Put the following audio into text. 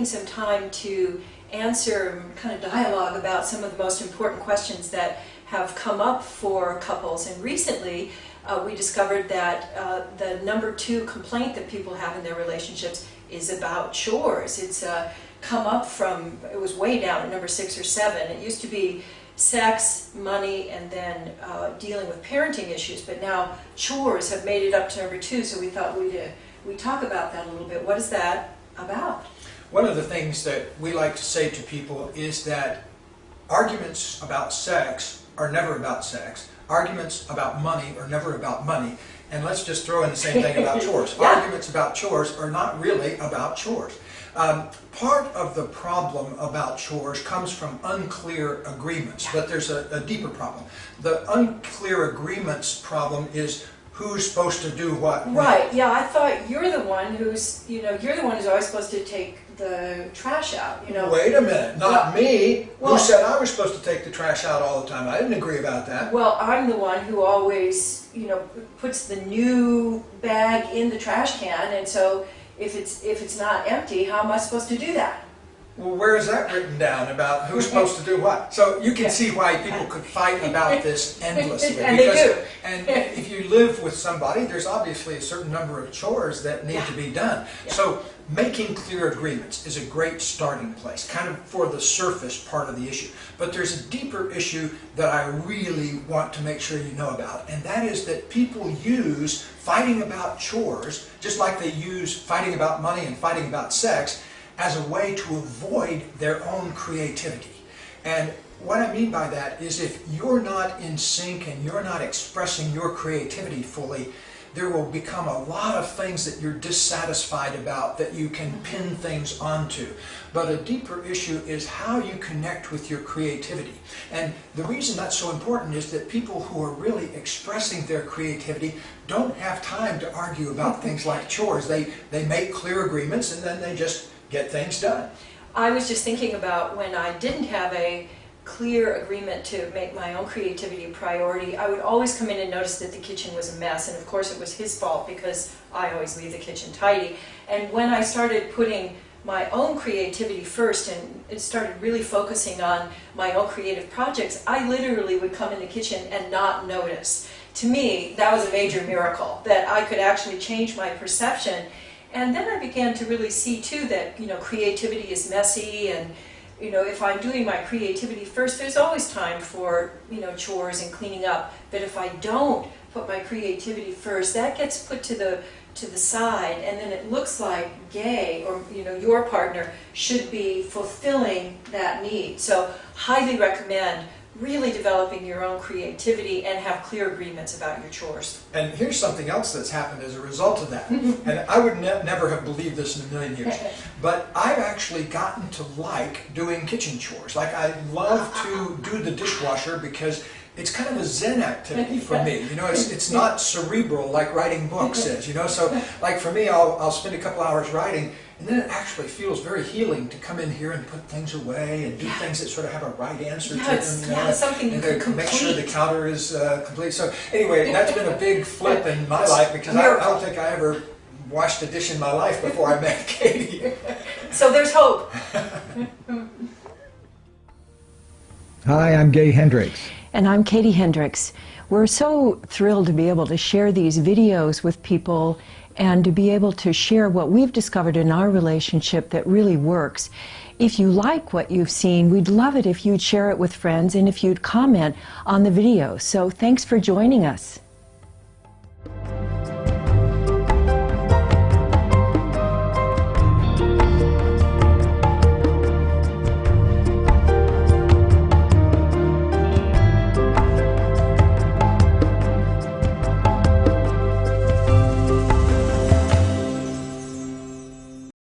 taking some time to answer, kind of dialogue about some of the most important questions that have come up for couples. And recently we discovered that the #2 complaint that people have in their relationships is about chores. It's come up from, it was way down at #6 or 7. It used to be sex, money, and then dealing with parenting issues, but now chores have made it up to #2, so we thought we'd talk about that a little bit. What is that about? One of the things that we like to say to people is that arguments about sex are never about sex. Arguments about money are never about money. And let's just throw in the same thing about chores. Yeah. Arguments about chores are not really about chores. Part of the problem about chores comes from unclear agreements, but there's a deeper problem. The unclear agreements problem is who's supposed to do what. Right, yeah, I thought you're the one who's, you're the one who's always supposed to take the trash out, Wait a minute, not me. Who said I was supposed to take the trash out all the time? I didn't agree about that. Well, I'm the one who always, puts the new bag in the trash can, and so if it's not empty, how am I supposed to do that? Well, where is that written down about who's supposed to do what? So you can see why people could fight about this endlessly. And they do. And if you live with somebody, there's obviously a certain number of chores that need to be done. Yeah. So making clear agreements is a great starting place, kind of for the surface part of the issue. But there's a deeper issue that I really want to make sure you know about, and that is that people use fighting about chores, just like they use fighting about money and fighting about sex, as a way to avoid their own creativity. And what I mean by that is if you're not in sync and you're not expressing your creativity fully, there will become a lot of things that you're dissatisfied about that you can pin things onto. But a deeper issue is how you connect with your creativity. And the reason that's so important is that people who are really expressing their creativity don't have time to argue about things like chores. They make clear agreements and then they just get things done. I was just thinking about when I didn't have a clear agreement to make my own creativity a priority, I would always come in and notice that the kitchen was a mess, and of course it was his fault because I always leave the kitchen tidy. And when I started putting my own creativity first and it started really focusing on my own creative projects, I literally would come in the kitchen and not notice. To me, that was a major miracle, that I could actually change my perception. And then I began to really see too that, creativity is messy, and if I'm doing my creativity first, there's always time for, chores and cleaning up. But if I don't put my creativity first, that gets put to the side, and then it looks like Gay or your partner should be fulfilling that need. So highly recommend really developing your own creativity and have clear agreements about your chores. And here's something else that's happened as a result of that. And I would never have believed this in a million years. But I've actually gotten to like doing kitchen chores. Like I love to do the dishwasher because it's kind of a Zen activity for me. It's not cerebral like writing books is. So like for me, I'll spend a couple hours writing, and then it actually feels very healing to come in here and put things away and do things that sort of have a right answer to them. Something you can complete. Make sure the counter is complete. So anyway, that's been a big flip in my life because I don't think I ever washed a dish in my life before I met Katie. So there's hope. Hi, I'm Gay Hendricks. And I'm Katie Hendricks. We're so thrilled to be able to share these videos with people and to be able to share what we've discovered in our relationship that really works. If you like what you've seen, we'd love it if you'd share it with friends and if you'd comment on the videos. So thanks for joining us.